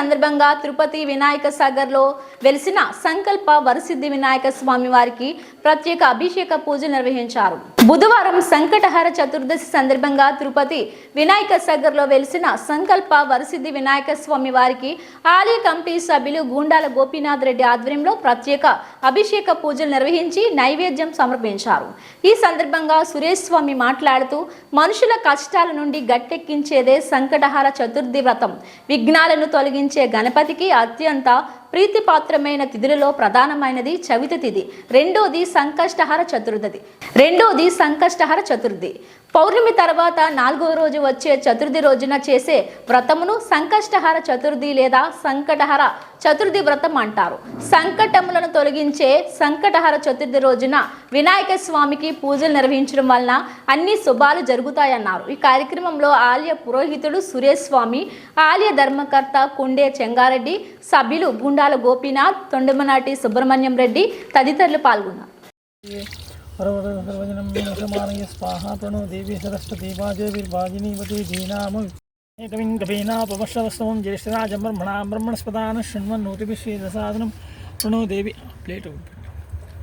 సందర్భంగా తిరుపతి వినాయక సాగర్లో వెలిసిన సంకల్ప వరసిద్ధి వినాయక స్వామి వారికి ప్రత్యేక అభిషేక పూజలు నిర్వహించారు. బుధవారం సంకటహర చతుర్దశి సందర్భంగా తిరుపతి వినాయక సాగర్లో వెలిసిన సంకల్ప వరసిద్ధి వినాయక స్వామి వారికి ఆలయ కమిటీ సభ్యులు గుండాల గోపీనాథ్ రెడ్డి ఆధ్వర్యంలో ప్రత్యేక అభిషేక పూజలు నిర్వహించి నైవేద్యం సమర్పించారు. ఈ సందర్భంగా సురేష్ స్వామి మాట్లాడుతూ మనుషుల కష్టాల నుండి గట్టెక్కించేదే సంకటహర చతుర్థి వ్రతం. విఘ్నాలను తొలగించే గణపతికి అత్యంత ప్రీతిపాత్రమైన తిథులలో ప్రధానమైనది చవితి తిథి. రెండోది సంకష్టహర చతుర్థి. పౌర్ణమి తర్వాత 4వ రోజు వచ్చే చతుర్థి రోజున చేసే వ్రతమును సంకష్టహర చతుర్థి లేదా సంకటహర చతుర్థి వ్రతం అంటారు. సంకటములను తొలగించే సంకటహర చతుర్థి రోజున వినాయక స్వామికి పూజలు నిర్వహించడం వలన అన్ని శుభాలు జరుగుతాయన్నారు. ఈ కార్యక్రమంలో ఆలయ పురోహితుడు సురేష్ స్వామి, ఆలయ ధర్మకర్త కుండే చెంగారెడ్డి, సభ్యులు గుండాల గోపీనాథ్, తొండమనాటి సుబ్రహ్మణ్యం రెడ్డి తదితరులు పాల్గొన్నారు. सर्वजनं मेषमानय स्वाहा प्रणो देवी सरस्वती वाजवीर्वाजिनीवती धीनाम एकविङ्गपेनापमश्रवस्तवं ज्येष्ठराजं ब्रह्मणां ब्रह्मणस्पदानं शृण्वन्नोतिभिश्वेदसादनं प्रणो देवी प्लेट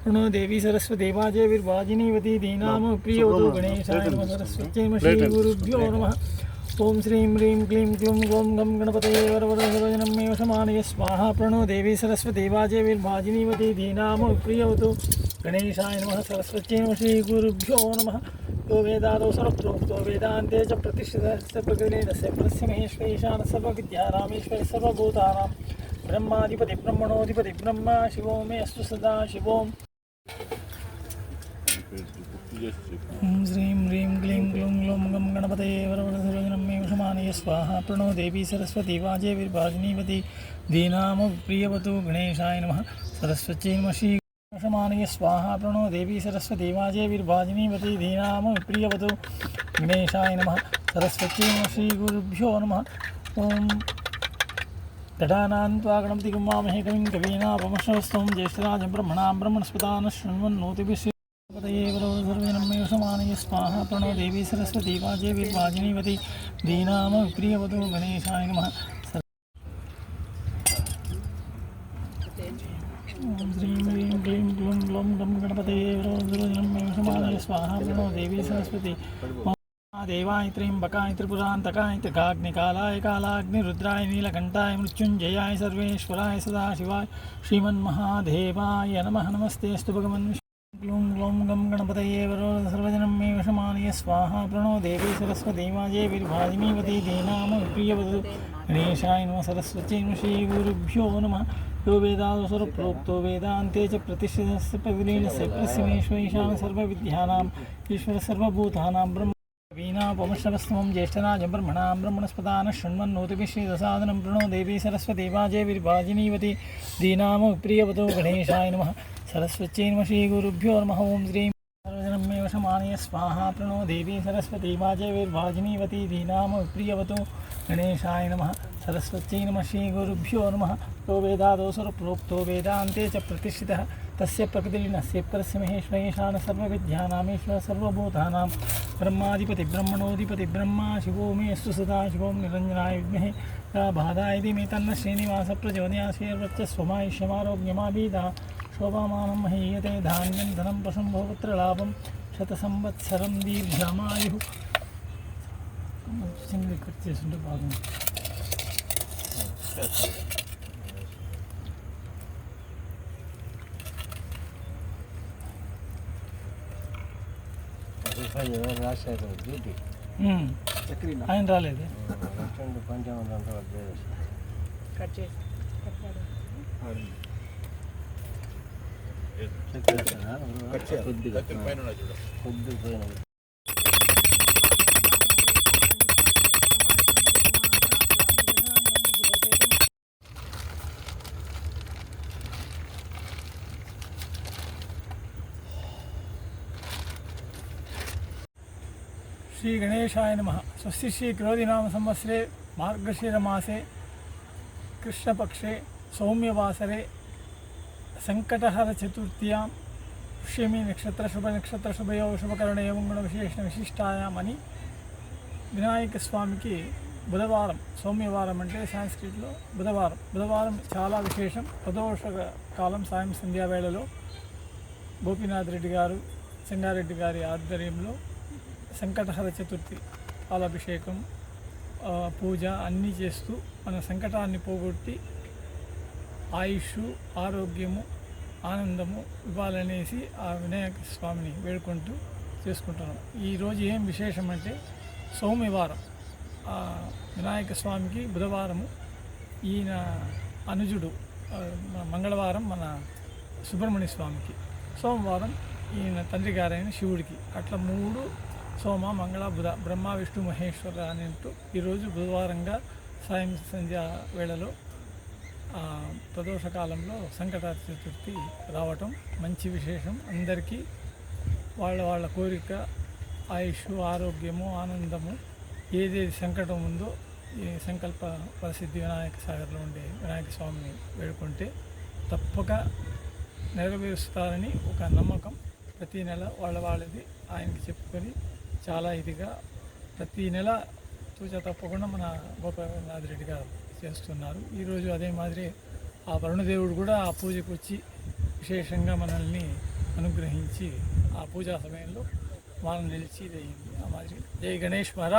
प्रणो देवी सरस्वती वाजवीर्वाजिनीवती धीनाम प्रियोतो गणेशाय नमः सरस्वत्यै श्रीगुरुभ्यो नमः. ओम श्रीं ह्रीं क्लीं क्लूं गौं गं गणपतये वरवरसर्वजनं मे वशमानय स्वाहा प्रणो देवी सरस्वती वाजवीर्वाजिनीवती धीनाम प्रियोतो गणेशाय नमः सरस्वत्यै श्रीगुरुभ्यो नमः. यो वेदादौ सर्वप्रोक्तो वेदान्ते च प्रतिष्ठितस्य प्रकृतिनस्य परस्यमहेश्वरेशानः सर्वविद्यानामीश्वरः सर्वभूतानां ब्रह्माधिपति ब्रह्मणोऽधिपति ब्रह्मा शिवो मे अस्तु सदा शिवों. ओम श्रीं ह्रीं क्लीं क्लूं ग्लौं गं गणपतये वरवरसर्वजनं मे वशमानय स्वाहा प्रणो देवी सरस्वती वाजवीर्वाजिनीवती धीनाम प्रियवतु गणेशाय नमः सरस्वत्यै श्री वशमानय स्वाहा प्रणो देवी सरस्वती वाजवीर्वाजिनीवती धीनाम प्रियवतु गणेशाय नमः सरस्वत्यै श्रीगुरुभ्यो नमः. ओम घटानान्त्वा गणपतिं वामहे कविं कवीनापमश्रवस्तवं ज्येष्ठराजं ब्रह्मणां ब्रह्मणस्पदानं शृण्वन्नोतिभिश्वेदसादनं सर्वजनं मे वशमानय स्वाहा प्रणो देवी सरस्वती वाजवीर्वाजिनीवती धीनाम प्रियवतु गणेशाय नमः. ओम श्रीं ह्रीं क्लीं क्लूं ग्लौं गं गणपतये वरवरसर्वजनं मे वशमानय स्वाहा प्रणो देवी सरस्वती देवाय त्र्यंबकाय त्रिपुरान्तकाय त्रिकाग्निकालाय कालाग्निरुद्राय नीलकण्ठाय मृत्युञ्जयाय सर्वेश्वराय सदाशिवाय श्रीमन्महादेवाय नमः. नमस्तेऽस्तु भगवन् क्लूं ग्लौं गं गणपतये वरवरसर्वजनं मे वशमानय स्वाहा प्रणो देवी सरस्वती वाजवीर्वाजिनीवती धीनाम प्रियवतु गणेशाय नमः सरस्वत्यै श्रीगुरुभ्यो नमः. यो वेदादौ सर्वप्रोक्तो वेदान्ते च प्रतिष्ठितस्य प्रकृतिनस्य परस्यमहेश्वरेशानः सर्वविद्यानाम् ईश्वरः सर्वभूतानां ब्रह्म वीणापमश्रवस्तवं ज्येष्ठराजं ब्रह्मणां ब्रह्मणस्पदानं शृण्वन्नोतिभिश्वेदसादनं प्रणो देवी सरस्वती वाजवीर्वाजिनीवती धीनाम प्रियवतो गणेशाय नमः सरस्वत्यै श्रीगुरुभ्यो नमः. ओम श्रीं सर्वजनं मे वशमानय स्वाहा प्रणो देवी सरस्वती वाजवीर्वाजिनीवती धीनाम प्रियवतो गणेशाय नमः सरस्वत्यै श्रीगुरुभ्यो नमः. यो वेदादौ सर्वप्रोक्तो वेदान्ते च प्रतिष्ठितः तस्य प्रकृतिर्नस्य परस्य महेश्वरेशानः सर्वविद्यानामीश्वरः सर्वभूतानां ब्रह्माधिपति ब्रह्मणोऽधिपति ब्रह्मा शिवो मे अस्तु सदा शिवों निरञ्जनाय विद्महे प्रभादाय धीमहि तन्नः श्रीनिवासः प्रचोदयात्. श्रीर्वक्षस्वमायुष्यमारोग्यमाभिधा शोभामानं महीयते धान्यं धनं पशुं बहुपुत्रलाभं शतसंवत्सरं दीर्घमायुः. ఆయన రాలేదు श्री गणेशाय नमः. स्वस्ति श्री क्रोधिनाम संवत्सरे मार्गशीरमासे कृष्णपक्षे सौम्यवासरे संकटहर चतुर्थ्यां पुष्यमी नक्षत्र शुभ नक्षत्र शुभयो शुभकरणे मंगल विशेष विशिष्टायामनि विनायक स्वामी की బుధవారం, సౌమ్యవారం అంటే సాంస్క్రిట్లో బుధవారం చాలా విశేషం. ప్రదోష కాలం సాయం సంధ్యా వేళలో గోపీనాథ్ రెడ్డి గారు, చెంగారెడ్డి గారి ఆధ్వర్యంలో సంకటహర చతుర్థి పాలాభిషేకం, పూజ అన్నీ చేస్తూ మన సంకటాన్ని పోగొట్టి ఆయుష్, ఆరోగ్యము, ఆనందము ఇవ్వాలనేసి ఆ వినాయక స్వామిని వేడుకుంటూ చేసుకుంటున్నాం. ఈరోజు ఏం విశేషం అంటే సౌమ్యవారం. వినాయక స్వామికి బుధవారము, ఈయన అనుజుడు మంగళవారం మన సుబ్రహ్మణ్య స్వామికి, సోమవారం ఈయన తండ్రి గారైన శివుడికి. అట్లా 3 సోమ, మంగళ, బుధ, బ్రహ్మ, విష్ణు, మహేశ్వర అని అంటూ ఈరోజు బుధవారంగా సాయం సంధ్యా వేళలో ప్రదోషకాలంలో సంకట చతుర్థి రావటం మంచి విశేషం. అందరికీ వాళ్ళ కోరిక, ఆయుష్, ఆరోగ్యము, ఆనందము, ఏదేది సంకటం ఉందో ఈ సంకల్ప ప్రసిద్ధి వినాయక సాగర్లో ఉండే వినాయక స్వామిని వేడుకుంటే తప్పక నెరవేరుస్తారని ఒక నమ్మకం. ప్రతీ నెల వాళ్ళది ఆయనకి చెప్పుకొని చాలా ఇదిగా ప్రతీ నెల తూచా తప్పకుండా మన గోపీనాథ్ రెడ్డి గారు చేస్తున్నారు. ఈరోజు అదే మాదిరి ఆ వరుణదేవుడు కూడా ఆ పూజకు వచ్చి విశేషంగా మనల్ని అనుగ్రహించి ఆ పూజా సమయంలో మనం నిలిచి ఆ మాదిరి. జై గణేష్ మహారాజ్.